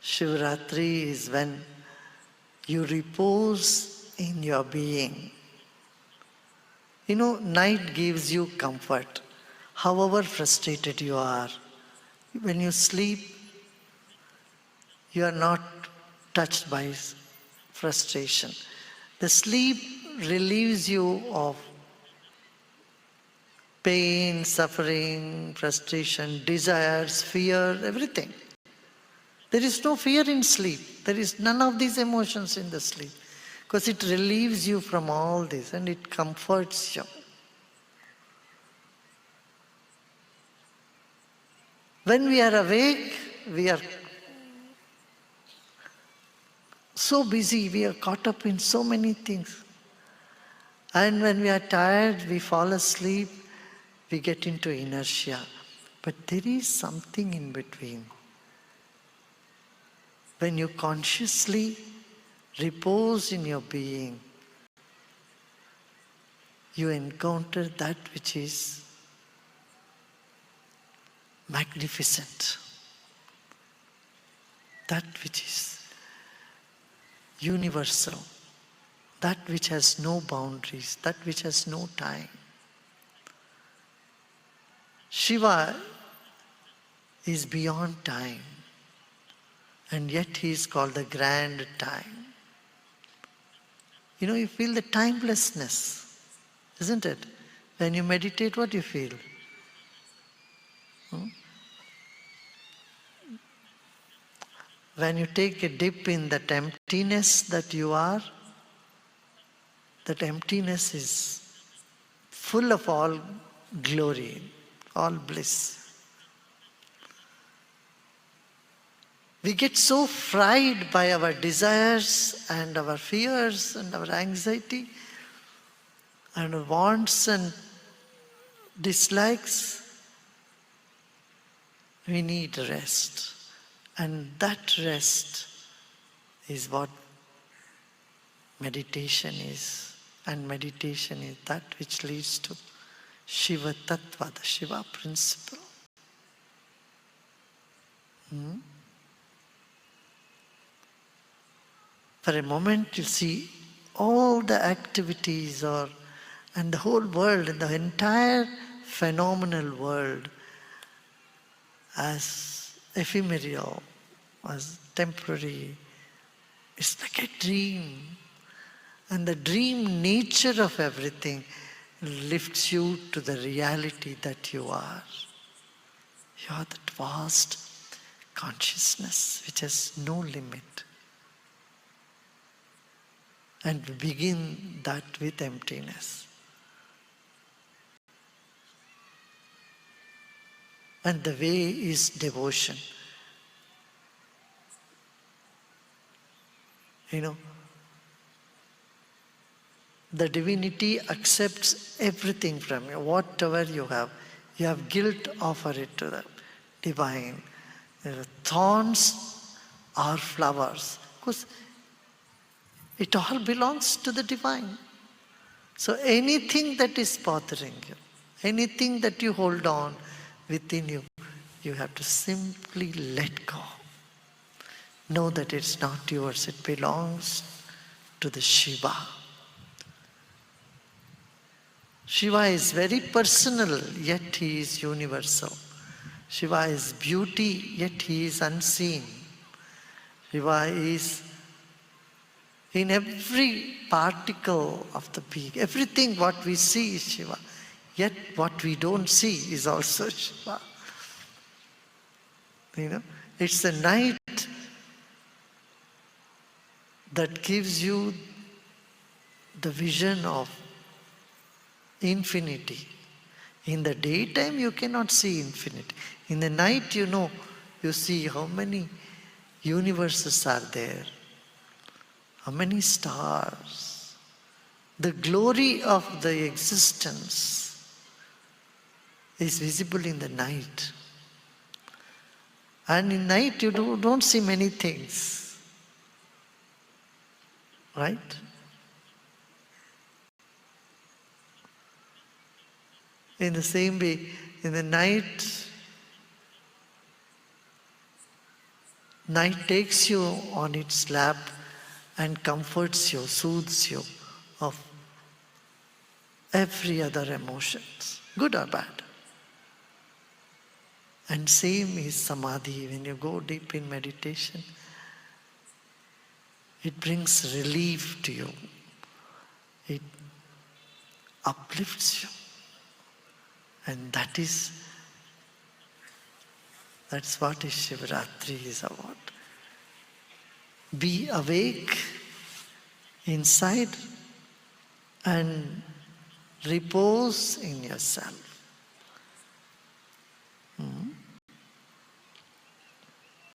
Shivratri is when you repose in your being. Night gives you comfort. However frustrated you are, when you sleep, you are not touched by frustration. The sleep relieves you of pain, suffering, frustration, desires, fear, everything. There is no fear in sleep. There is none of these emotions in the sleep. Because it relieves you from all this and it comforts you. When we are awake, we are so busy, we are caught up in so many things. And when we are tired, we fall asleep, we get into inertia. But there is something in between. When you consciously repose in your being, you encounter that which is magnificent, that which is universal, that which has no boundaries, that which has no time. Shiva is beyond time, and yet he is called the grand time. You feel the timelessness, isn't it? When you meditate, what do you feel? When you take a dip in that emptiness that you are, that emptiness is full of all glory, all bliss. We get so fried by our desires and our fears and our anxiety and our wants and dislikes. We need rest. And that rest is what meditation is. And meditation is that which leads to Shiva Tattva, the Shiva principle. For a moment you see all the activities and the whole world, and the entire phenomenal world as ephemeral, as temporary. It's like a dream. And the dream nature of everything lifts you to the reality that you are. You are that vast consciousness which has no limit. And we begin that with emptiness. And the way is devotion. The divinity accepts everything from you, whatever you have. You have guilt, offer it to the divine. Thorns are flowers. Because it all belongs to the divine. So anything that is bothering you, anything that you hold on within you, you have to simply let go. Know that it's not yours, it belongs to the Shiva. Shiva is very personal, yet he is universal. Shiva is beauty, yet he is unseen. Shiva is in every particle of the being. Everything what we see is Shiva. Yet what we don't see is also Shiva. It's the night that gives you the vision of infinity. In the daytime you cannot see infinity. In the night you see how many universes are there. How many stars. The glory of the existence is visible in the night. And in night you don't see many things. Right? In the same way, in the night, Night takes you on its lap and comforts you, soothes you of every other emotions, good or bad. And same is samadhi. When you go deep in meditation, it brings relief to you. It uplifts you. And that's what is Shivaratri is about. Be awake inside and repose in yourself.